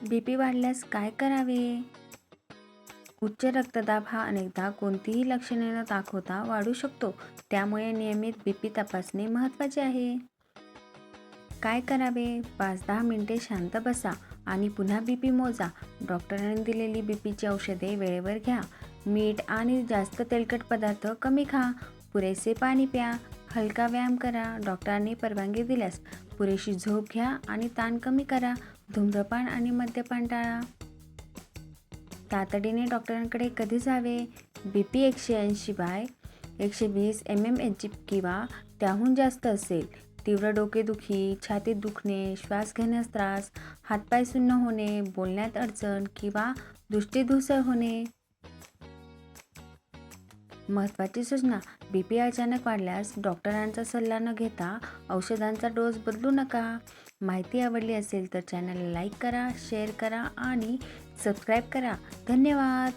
BP वाढल्यास काय करावे? उच्च रक्तदाब हा अनेकदा कोणतीही लक्षणे न दाखवता वाढू शकतो. त्यामुळे नियमित बीपी तपासणे महत्त्वाचे आहे. काय करावे? 5-10 मिनिटे शांत बसा आणि पुन्हा बीपी मोजा. डॉक्टरांनी दिलेली बीपीची औषधे वेळेवर घ्या. मीठ आणि जास्त तेलकट पदार्थ कमी खा. पुरेसे पाणी प्या. हलका व्यायाम करा. डॉक्टरांनी परवानगी दिल्यास पुरेशी झोप घ्या आणि ताण कमी करा. धूम्रपान आणि मद्यपान टाळा. तातडीने डॉक्टरांकडे कधी जावे? बीपी 180/120 mmHg किंवा त्याहून जास्त असेल, तीव्र डोकेदुखी, छातीत दुखणे, श्वास घेण्यास त्रास, हातपाय सुन्न होणे, बोलण्यात अडचण किंवा दृष्टी धूसर होणे. महत्त्वाची सूचना: बीपी अचानक वाढल्यास डॉक्टरांचा सल्ला न घेता औषधांचा डोस बदलू नका. माहिती आवडली असेल तर चॅनलला लाईक करा, शेअर करा आणि सबस्क्राईब करा. धन्यवाद.